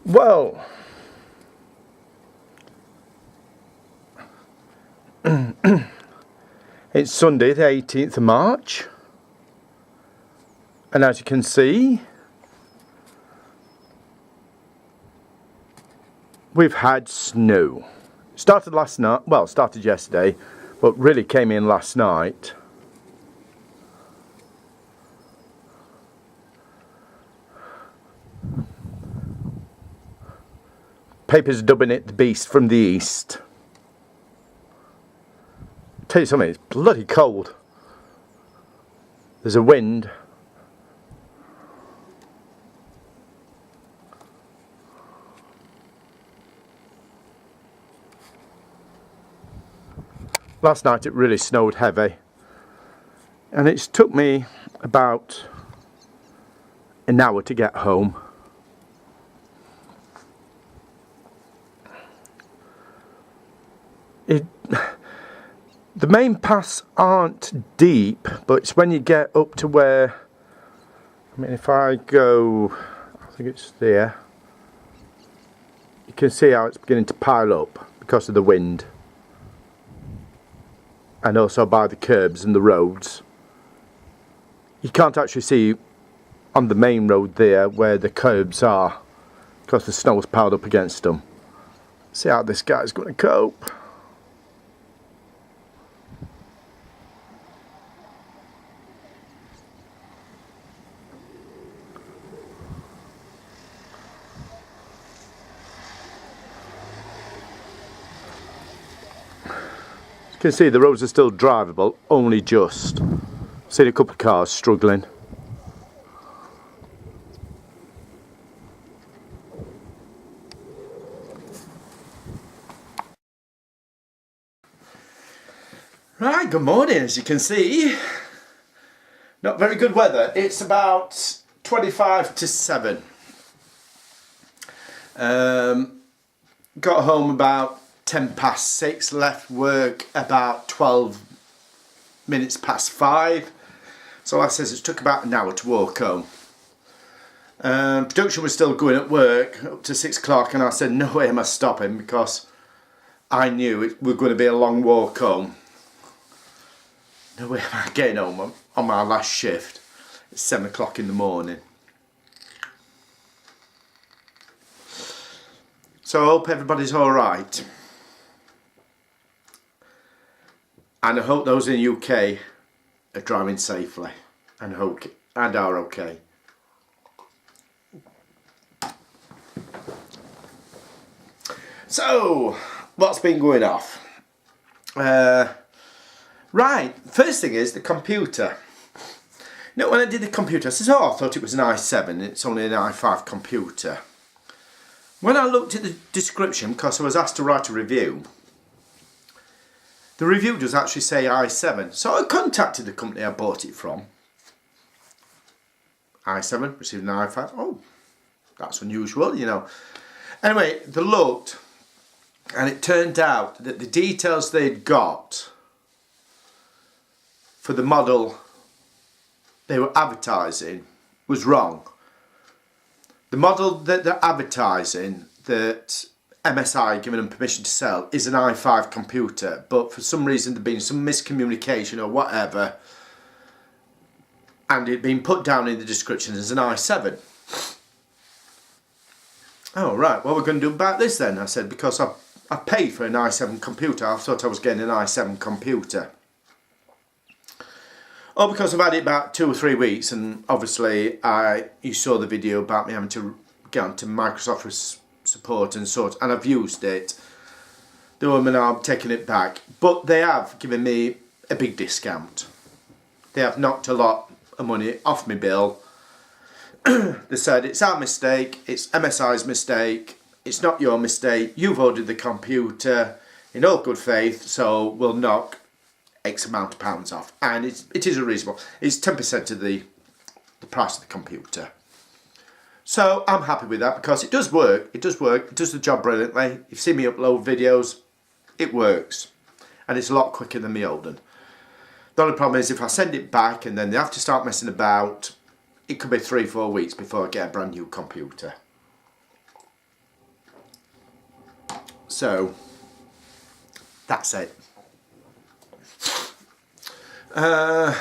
Well, it's Sunday the 18th of March, and as you can see, we've had snow. Started last night, well, started yesterday, but really came in last night. Papers dubbing it the beast from the east. Tell you something, it's bloody cold. There's a wind. Last night it really snowed heavy, and it's took me about an hour to get home. The main paths aren't deep, but it's when you get up to where, I mean, if I go, I think it's there, you can see how it's beginning to pile up because of the wind, and also by the curbs and the roads. You can't actually see on the main road there where the curbs are because the snow's piled up against them. See how this guy's going to cope. You can see the roads are still drivable, only just. Seen a couple of cars struggling. Right, good morning. As you can see, not very good weather. It's about 25 to 7. Got home about 10 past 6, left work about 12 minutes past 5. So like I says, it took about an hour to walk home. Production was still going at work up to 6 o'clock, and I said no way am I stopping because I knew it was going to be a long walk home. No way am I getting home on my last shift at 7 o'clock in the morning. So I hope everybody's alright. And I hope those in the UK are driving safely and are okay. So, what's been going off? Right, first thing is the computer. You know, when I did the computer, I said, oh, I thought it was an i7, it's only an i5 computer. When I looked at the description, because I was asked to write a review, the review does actually say i7. So I contacted the company I bought it from. i7, received an i5. Oh, that's unusual, you know. Anyway, they looked, and it turned out that the details they'd got for the model they were advertising was wrong. The model that they're advertising, that MSI given them permission to sell, is an i5 computer, but for some reason there'd been some miscommunication or whatever, and it'd been put down in the description as an i7. Oh right, what are we going to do about this then? I said, because I paid for an i7 computer, I thought I was getting an i7 computer. Oh, because I've had it about 2 or 3 weeks, and obviously you saw the video about me having to get onto Microsoft support and sort, and I've used it. The woman are taking it back, but they have given me a big discount. They have knocked a lot of money off my bill. They said it's our mistake, it's MSI's mistake, it's not your mistake, you've ordered the computer in all good faith, so we'll knock X amount of pounds off, and it is a reasonable. It's 10% of the price of the computer. So I'm happy with that because it does work. It does work. It does the job brilliantly. You've seen me upload videos. It works, and it's a lot quicker than my old one. The only problem is if I send it back and then they have to start messing about, it could be 3 or 4 weeks before I get a brand new computer. So that's it. Been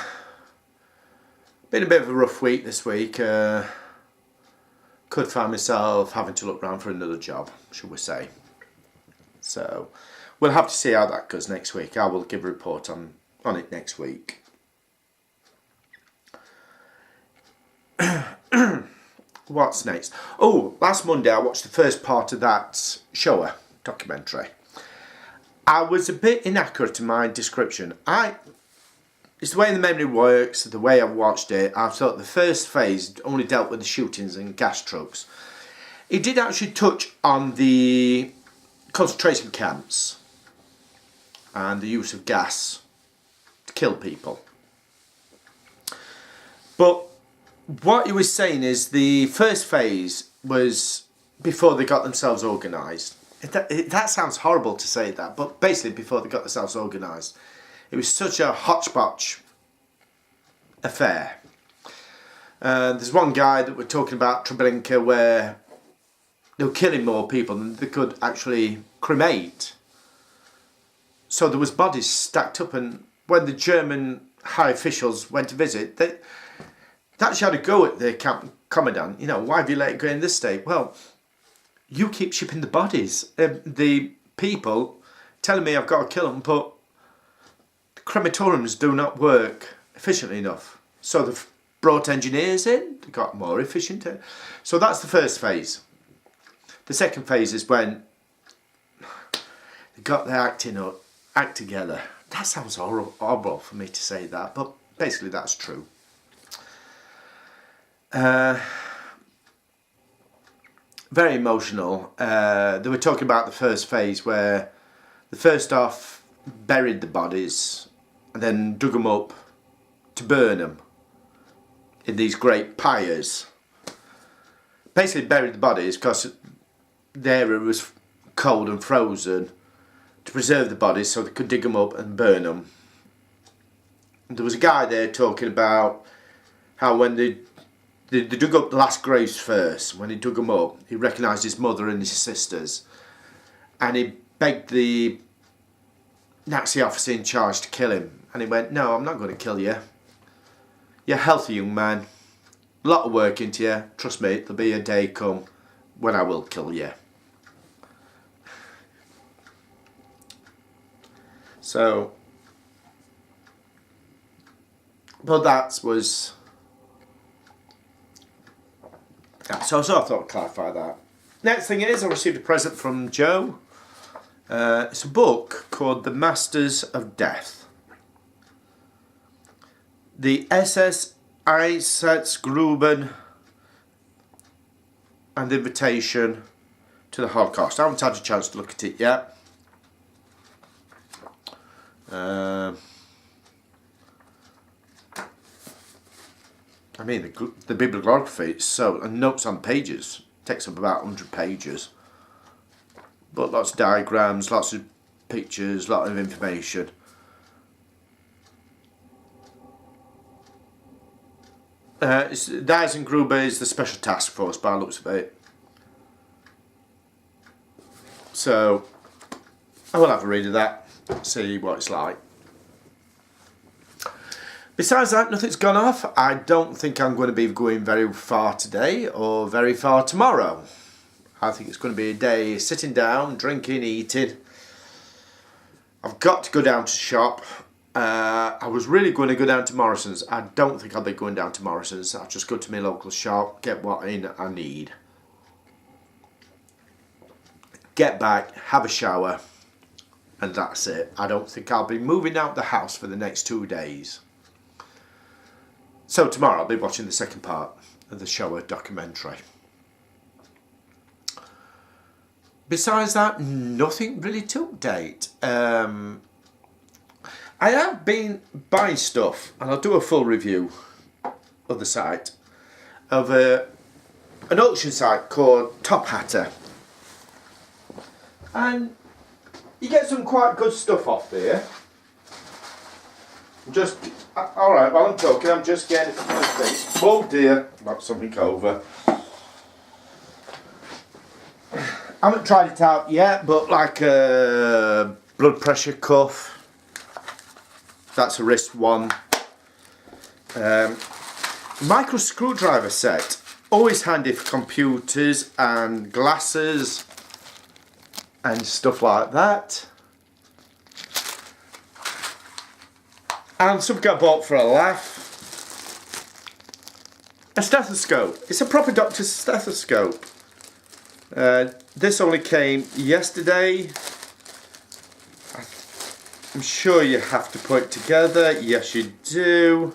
a bit of a rough week this week. Could find myself having to look around for another job, should we say. So we'll have to see how that goes next week. I will give a report on it next week. What's next? Oh, last Monday I watched the first part of that SHOAH documentary. I was a bit inaccurate in my description. It's the way the memory works, the way I watched it. I thought the first phase only dealt with the shootings and gas trucks. It did actually touch on the concentration camps and the use of gas to kill people. But what he was saying is the first phase was before they got themselves organised. That sounds horrible to say that, but basically before they got themselves organised. It was such a hodgepodge affair. There's one guy that we're talking about, Treblinka, where they were killing more people than they could actually cremate. So there was bodies stacked up, and when the German high officials went to visit, they actually had a go at the camp commandant. You know, why have you let it go in this state? Well, you keep shipping the bodies. The people telling me I've got to kill them, but crematoriums do not work efficiently enough. So they've brought engineers in, they got more efficient. So that's the first phase. The second phase is when they got their act together. That sounds horrible for me to say that, but basically that's true. Very emotional. They were talking about the first phase where the first off buried the bodies and then dug them up to burn them in these great pyres. Basically buried the bodies because the area was cold and frozen, to preserve the bodies so they could dig them up and burn them. And there was a guy there talking about how when they dug up the last graves first, when he dug them up, he recognised his mother and his sisters, and he begged the Nazi officer in charge to kill him. And he went, "No, I'm not going to kill you. You're a healthy young man. A lot of work into you. Trust me, there'll be a day come when I will kill you." So, but that was... So I thought I'd clarify that. Next thing is, I received a present from Joe. It's a book called The Masters of Death. The SS Einsatzgruben and the Invitation to the Holocaust. I haven't had a chance to look at it yet. I mean, the bibliography, and notes on pages, takes up about 100 pages. But lots of diagrams, lots of pictures, lot of information. The Eisengruber is the special task force by the looks of it. So, I will have a read of that, see what it's like. Besides that, nothing's gone off. I don't think I'm going to be going very far today or very far tomorrow. I think it's going to be a day sitting down, drinking, eating. I've got to go down to shop. I was really going to go down to Morrison's. I don't think I'll be going down to Morrison's. I'll just go to my local shop, get what I need. Get back, have a shower, and that's it. I don't think I'll be moving out the house for the next 2 days. So tomorrow I'll be watching the second part of the SHOAH documentary. Besides that, nothing really to update. I have been buying stuff, and I'll do a full review of the site, of an auction site called TopHatter. And you get some quite good stuff off there. Alright, while I'm talking, I'm just getting things. Oh dear, knocked something over. I haven't tried it out yet, but like a blood pressure cuff, that's a wrist one. Micro screwdriver set, always handy for computers and glasses and stuff like that. And something I bought for a laugh. A stethoscope. It's a proper doctor's stethoscope. This only came yesterday. I'm sure you have to put it together. Yes, you do.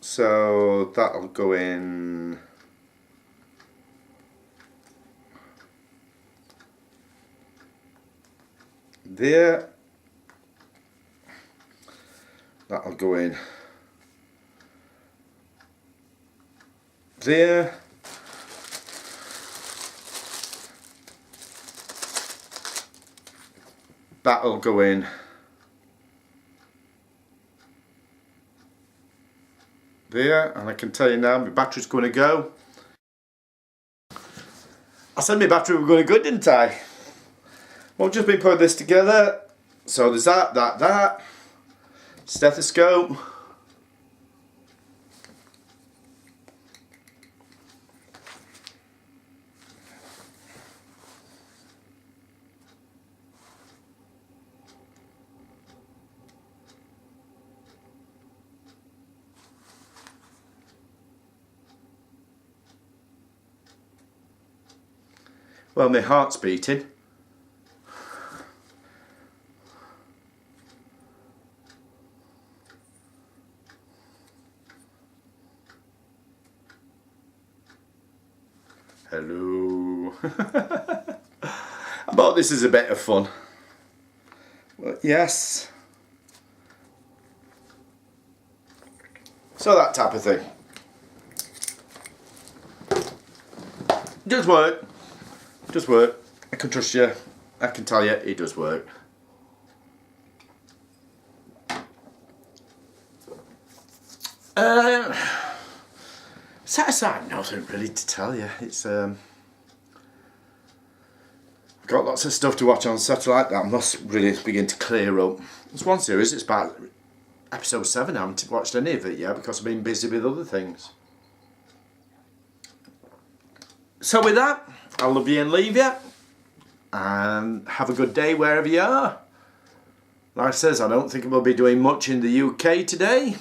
So that'll go in there. That'll go in there. That'll go in there, and I can tell you now my battery's going to go. I said my battery was going to go, didn't I? Well, I've just been putting this together. So there's that. Stethoscope. Well, my heart's beating. Hello. I thought this is a bit of fun. But yes. So that type of thing. Does work. Does work. I can trust you. I can tell you it does work. Set aside nothing really to tell you. It's I've got lots of stuff to watch on satellite that I must really begin to clear up. There's one series, it's about episode 7. I haven't watched any of it yet because I've been busy with other things. So with that, I'll love you and leave you, and have a good day wherever you are. Like I says, I don't think we'll be doing much in the UK today.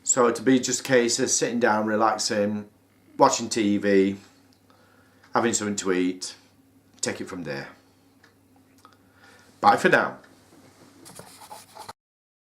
So it'll be just a case of sitting down, relaxing, watching TV, having something to eat, take it from there. Bye for now.